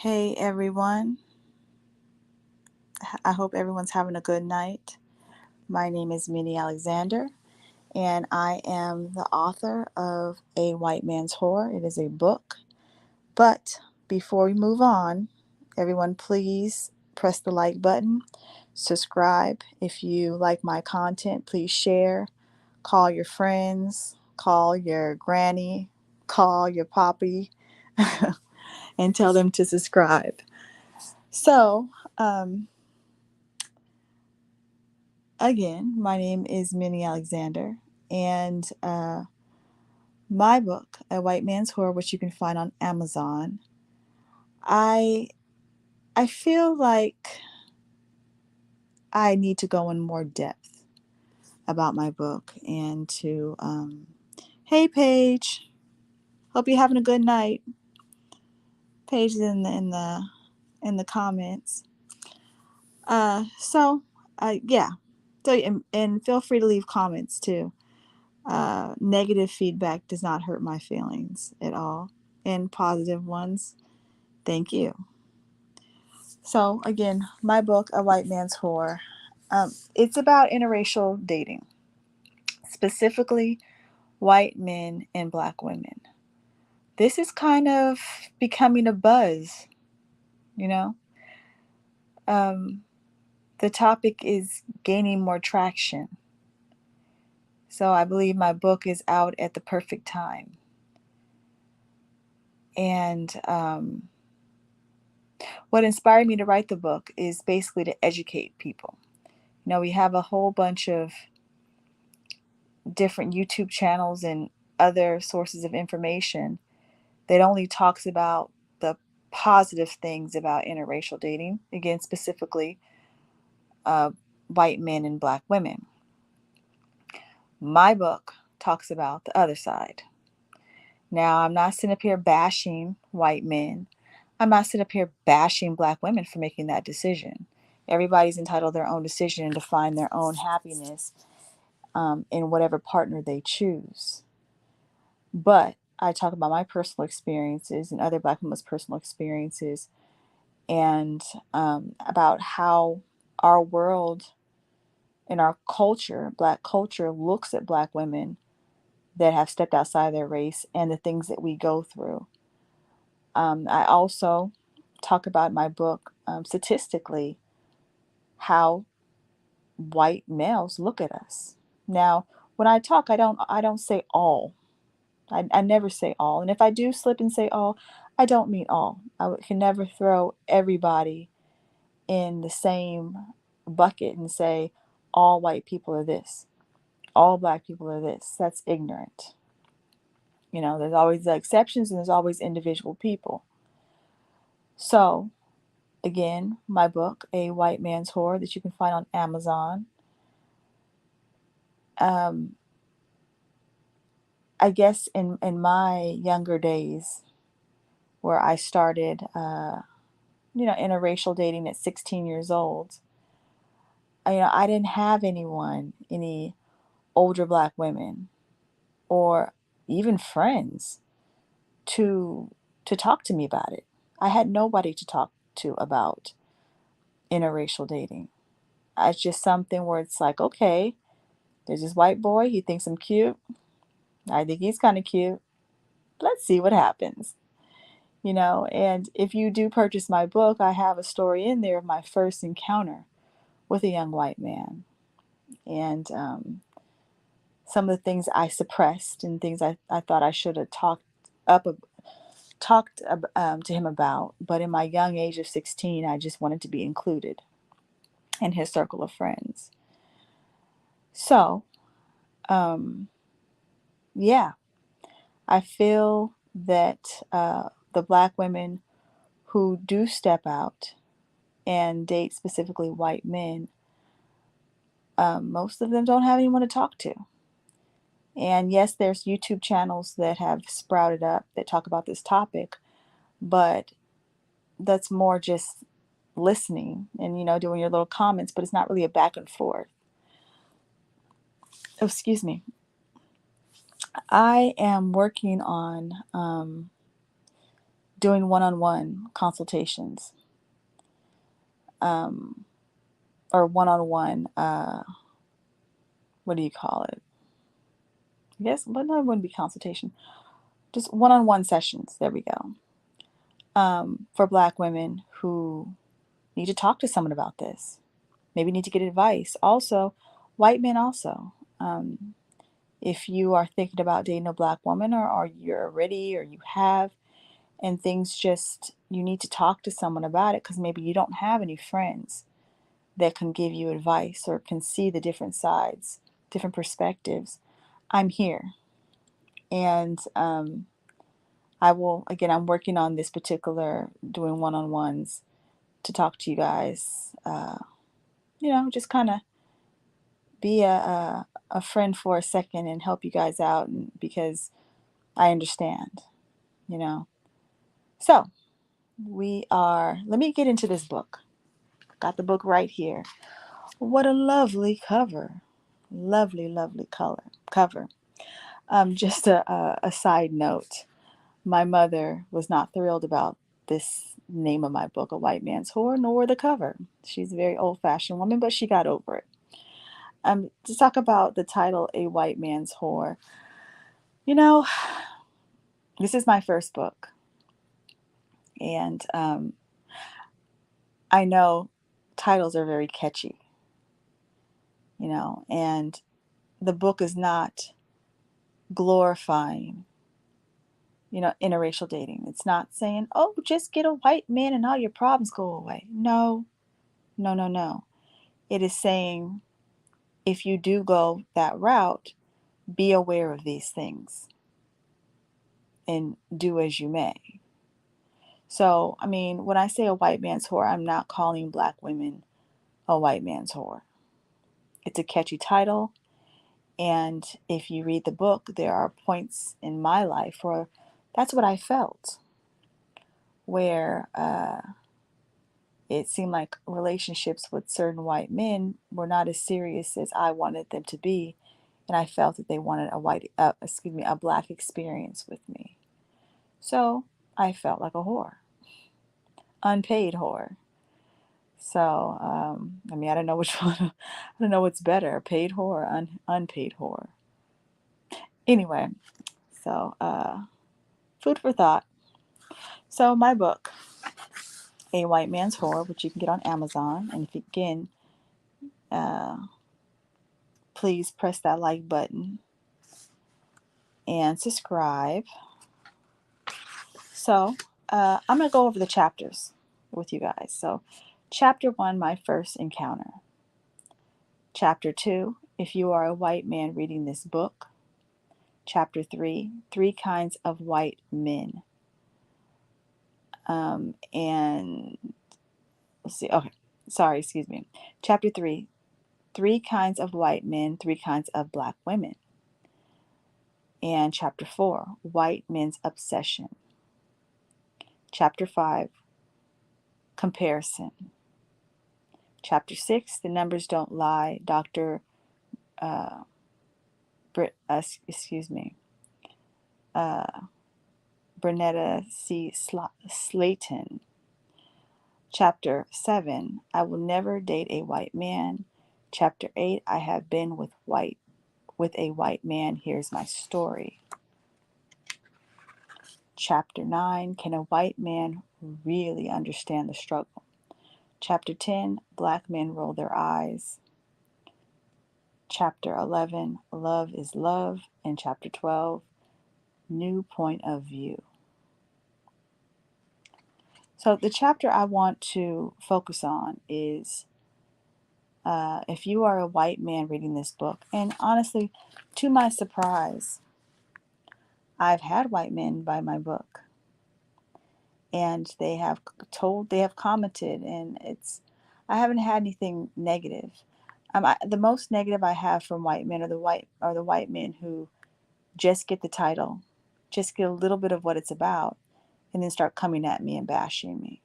Hey everyone, I hope everyone's having a good night. My name is Minnie Alexander, and I am the author of A White Man's Horror. It is a book. But before we move on, everyone please press the like button, subscribe. If you like my content, please share, call your friends, call your granny, call your poppy, and tell them to subscribe. So, um, Again, my name is Minnie Alexander, and my book, A White Man's Horror, which you can find on Amazon, I I feel like I need to go in more depth about my book and to hey Paige, hope you're having a good night. Paige is in the comments. Yeah, so and feel free to leave comments too. Negative feedback does not hurt my feelings at all, and positive ones, thank you. So, again, my book, A White Man's Whore, it's about interracial dating, specifically white men and black women. This is kind of becoming a buzz, you know? Um, the topic is gaining more traction. So, I believe my book is out at the perfect time. And what inspired me to write the book is basically to educate people. We have a whole bunch of different YouTube channels and other sources of information that only talks about the positive things about interracial dating, again, specifically uh, white men and black women. My book talks about the other side. Now, I'm not sitting up here bashing white men. I'm not sitting up here bashing black women for making that decision. Everybody's entitled to their own decision and to find their own happiness in whatever partner they choose. But I talk about my personal experiences and other black women's personal experiences, and about how our world and our culture, black culture, looks at black women that have stepped outside their race and the things that we go through. I also talk about in my book, statistically, how white males look at us. Now, when I talk, I don't say all. I never say all. And if I do slip and say all, I don't mean all. Can never throw everybody in the same bucket and say all white people are this, all black people are this. That's ignorant. There's always the exceptions and there's always individual people. So, again, my book, A White Man's Horror, that you can find on Amazon. Um, I guess in my younger days, where I started, interracial dating at 16 years old, I didn't have any older black women or even friends to talk to me about it. I had nobody to talk to about interracial dating. It's just something where it's like, okay, there's this white boy, he thinks I'm cute. I think he's kind of cute. Let's see what happens. And if you do purchase my book, I have a story in there of my first encounter with a young white man. And some of the things I suppressed and things I thought I should have up talked to him about. But in my young age of 16, I just wanted to be included in his circle of friends. So, um, yeah, I feel that the black women who do step out and date specifically white men, most of them don't have anyone to talk to. And yes, there's YouTube channels that have sprouted up that talk about this topic, but that's more just listening and doing your little comments, but it's not really a back and forth. Oh, excuse me. I am working on doing one-on-one consultations, um, or one-on-one, what do you call it? I guess, but no, it wouldn't be consultation. Just one-on-one sessions. There we go. For Black women who need to talk to someone about this, maybe need to get advice. Also, white men also. If you are thinking about dating a Black woman, or you're ready, or you have, and things just, you need to talk to someone about it because maybe you don't have any friends that can give you advice or can see the different sides, different perspectives. I'm here. And I will, again, I'm working on this particular, doing one on ones to talk to you guys, just kind of be a friend for a second and help you guys out, and because I understand, you know. So let me get into this book. Got the book right here. What a lovely cover. Lovely, lovely cover. Just a side note. My mother was not thrilled about this name of my book, A White Man's Whore, nor the cover. She's a very old fashioned woman, but she got over it. To talk about the title, A White Man's Whore, you know, this is my first book. And I know titles are very catchy, and the book is not glorifying, interracial dating. It's not saying, oh, just get a white man and all your problems go away. No, no, no, no. It is saying, if you do go that route, be aware of these things and do as you may. So, I mean, when I say a white man's whore, I'm not calling Black women a white man's whore. It's a catchy title. And if you read the book, there are points in my life where that's what I felt, where it seemed like relationships with certain white men were not as serious as I wanted them to be, and I felt that they wanted a Black experience with me. So I felt like a whore, unpaid whore. So I mean, I don't know which one. I don't know what's better, paid whore or unpaid whore. Anyway, so food for thought. So my book, A White Man's Whore, which you can get on Amazon, and if you can, uh, please press that like button and subscribe. So I'm going to go over the chapters with you guys. So chapter 1, my first encounter. Chapter 2, if you are a white man reading this book. Chapter 3, 3 kinds of white men. And let's see. Okay. Sorry, excuse me. Chapter 3, 3 kinds of white men, 3 kinds of Black women. And chapter 4, white men's obsession. Chapter 5, comparison. Chapter 6, the numbers don't lie. Dr. Bernetta C. Slayton. Chapter 7, I will never date a white man. Chapter 8, I have been with a white man. Here's my story. Chapter 9, can a white man really understand the struggle? Chapter 10, Black men roll their eyes. Chapter 11, love is love. And chapter 12, new point of view. So the chapter I want to focus on is if you are a white man reading this book, and honestly, to my surprise, I've had white men buy my book, and they have commented, and I haven't had anything negative. The most negative I have from white men are the white men who just get the title, just get a little bit of what it's about, and then start coming at me and bashing me,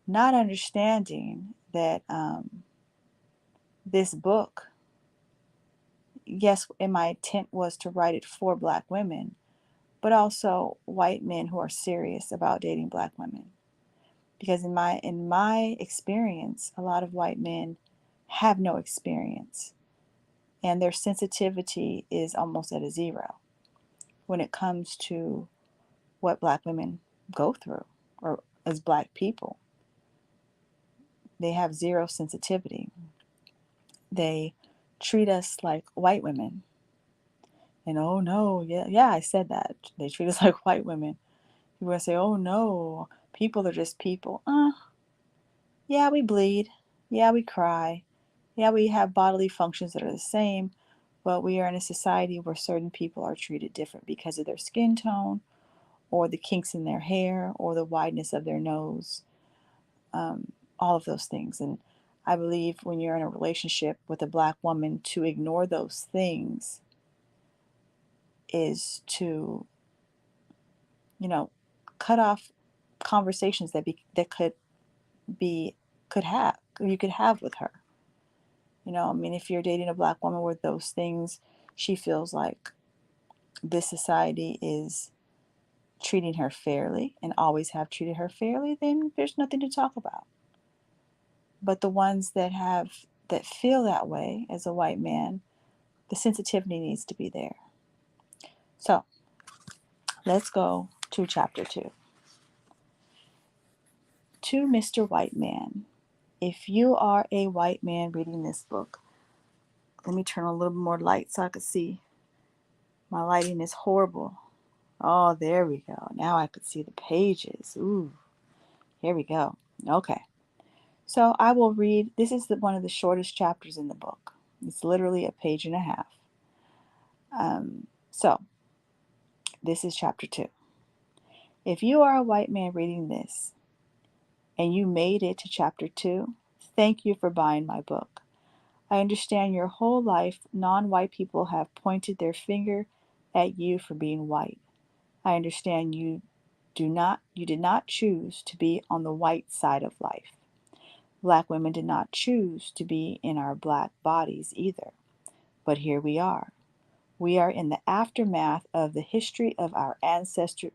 not understanding that this book, yes, and my intent was to write it for Black women, but also white men who are serious about dating black women. Because in my experience, a lot of white men have no experience, and their sensitivity is almost at a zero when it comes to what black women go through, or as black people. They have zero sensitivity. They treat us like white women. And oh no, yeah, I said that. They treat us like white women. People say, oh no, people are just people. Yeah, we bleed. Yeah, we cry. Yeah, we have bodily functions that are the same, but we are in a society where certain people are treated different because of their skin tone, or the kinks in their hair, or the wideness of their nose, all of those things. And I believe when you're in a relationship with a black woman, to ignore those things is to, you know, cut off conversations that be could have you could have with her. I mean, if you're dating a black woman with those things, she feels like this society is treating her fairly and always have treated her fairly, then there's nothing to talk about. But the ones that feel that way as a white man, the sensitivity needs to be there. So let's go to chapter 2. To Mr. White Man. If you are a white man reading this book, let me turn on a little bit more light so I can see. My lighting is horrible. Oh, there we go. Now I could see the pages. Ooh, here we go. Okay. So I will read. This is one of the shortest chapters in the book. It's literally a page and a half. So this is chapter 2. If you are a white man reading this and you made it to chapter 2, thank you for buying my book. I understand your whole life non-white people have pointed their finger at you for being white. I understand you did not choose to be on the white side of life. Black women did not choose to be in our black bodies either. But here we are. We are in the aftermath of the history of our ancestors,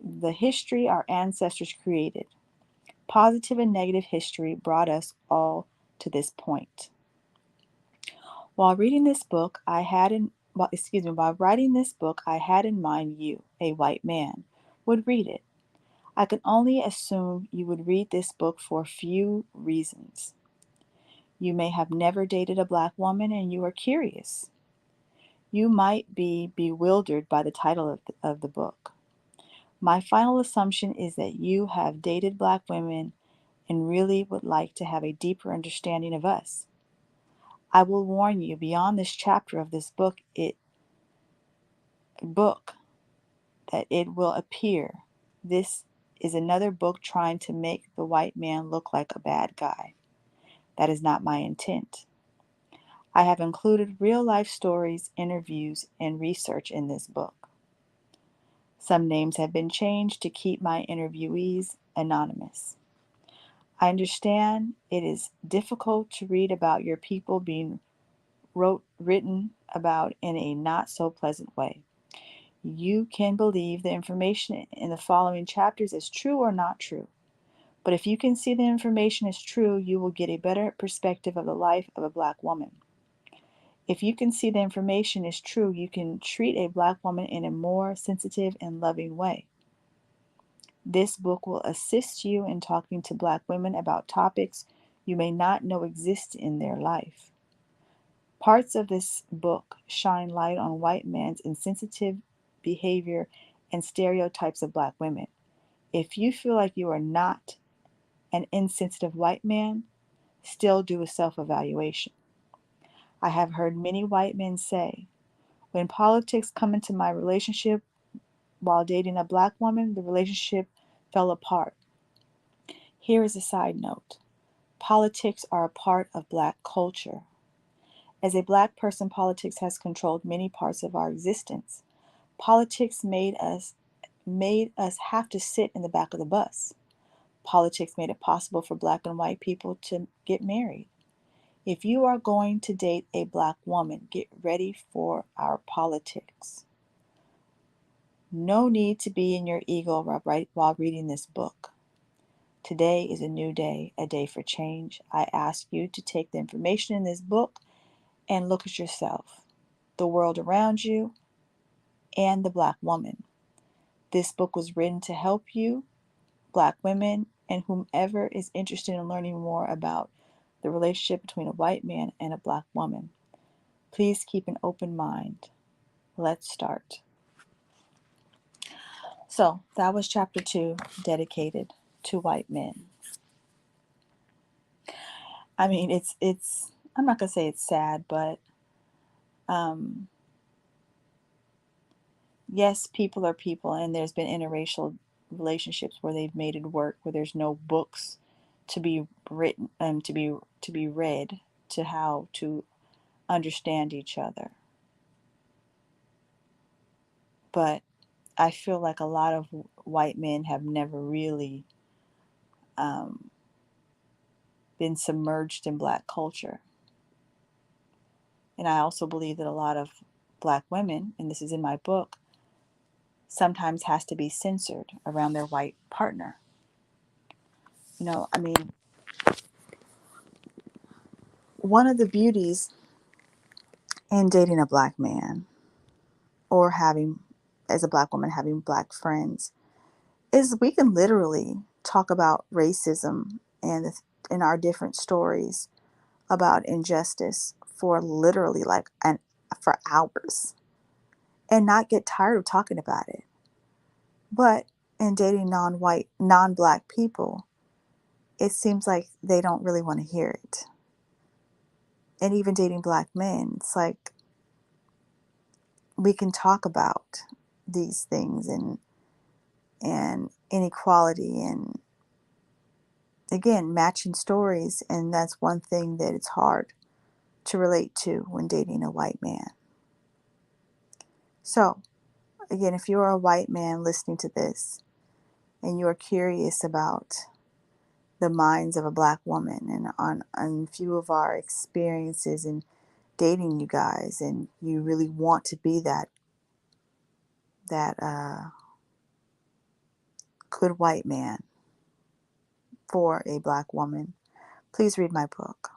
the history our ancestors created. Positive and negative history brought us all to this point. While reading this book, while writing this book, I had in mind you, a white man, would read it. I can only assume you would read this book for a few reasons. You may have never dated a black woman and you are curious. You might be bewildered by the title of the book. My final assumption is that you have dated black women and really would like to have a deeper understanding of us. I will warn you, beyond this chapter of this book that it will appear this is another book trying to make the white man look like a bad guy. That is not my intent. I have included real life stories, interviews, and research in this book. Some names have been changed to keep my interviewees anonymous. I understand it is difficult to read about your people being written about in a not so pleasant way. You can believe the information in the following chapters is true or not true. But if you can see the information is true, you will get a better perspective of the life of a black woman. If you can see the information is true, you can treat a black woman in a more sensitive and loving way. This book will assist you in talking to black women about topics you may not know exist in their life. Parts of this book shine light on white men's insensitive behavior and stereotypes of black women. If you feel like you are not an insensitive white man, still do a self-evaluation. I have heard many white men say, when politics come into my relationship while dating a black woman, the relationship fell apart. Here is a side note. Politics are a part of black culture. As a black person, politics has controlled many parts of our existence. Politics made us have to sit in the back of the bus. Politics made it possible for black and white people to get married. If you are going to date a black woman, get ready for our politics. No need to be in your ego while reading this book. Today is a new day, a day for change. I ask you to take the information in this book and look at yourself, the world around you, and the Black woman. This book was written to help you, Black women, and whomever is interested in learning more about the relationship between a white man and a Black woman. Please keep an open mind. Let's start. So that was chapter 2, dedicated to white men. I mean, it's I'm not gonna say it's sad, but um, yes, people are people, and there's been interracial relationships where they've made it work, where there's no books to be written to be read to how to understand each other. But I feel like a lot of white men have never really um, been submerged in Black culture. And I also believe that a lot of Black women, and this is in my book, sometimes has to be censored around their white partner. I mean, one of the beauties in dating a Black man or having, as a Black woman, having Black friends is we can literally talk about racism and in our different stories about injustice for literally for hours and not get tired of talking about it. But in dating non-white, non-Black people, it seems like they don't really want to hear it. And even dating Black men, it's like we can talk about these things and inequality and again matching stories, and that's one thing that it's hard to relate to when dating a white man. So again, if you're a white man listening to this and you're curious about the minds of a Black woman and on a few of our experiences in dating you guys, and you really want to be that good white man for a Black woman, please read my book.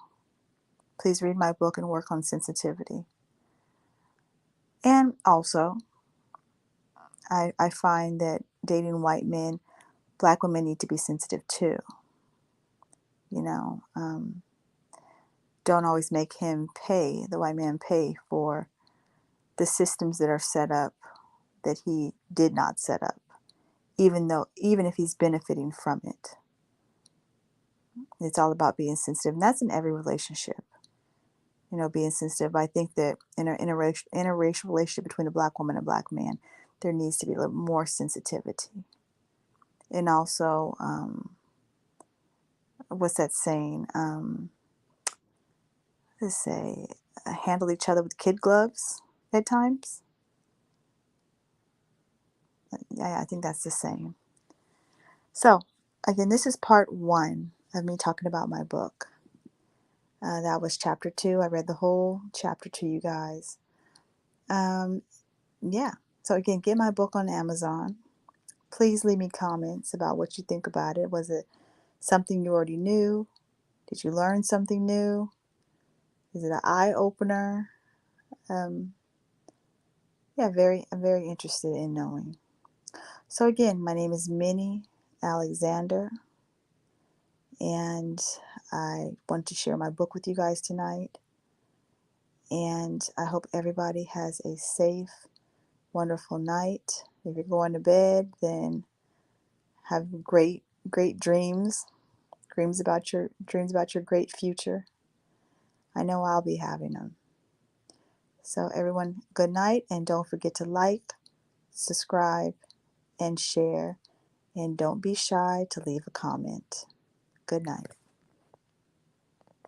Please read my book and work on sensitivity. And also, I find that dating white men, Black women need to be sensitive too. You know, don't always make the white man pay for the systems that are set up that he did not set up, even if he's benefiting from it. It's all about being sensitive, and that's in every relationship. Being sensitive. I think that in an interracial relationship between a Black woman and a Black man, there needs to be a little more sensitivity. And also, what's that saying? Let's say, handle each other with kid gloves at times. Yeah, I think that's the same. So, again, this is part 1 of me talking about my book. That was chapter 2. I read the whole chapter to you guys. Yeah. So, again, get my book on Amazon. Please leave me comments about what you think about it. Was it something you already knew? Did you learn something new? Is it an eye opener? Yeah, I'm very interested in knowing. So again, my name is Minnie Alexander, and I want to share my book with you guys tonight. And I hope everybody has a safe, wonderful night. If you're going to bed, then have great dreams. Dreams about your great future. I know I'll be having them. So everyone, good night, and don't forget to like, subscribe, and share. And don't be shy to leave a comment. Good night.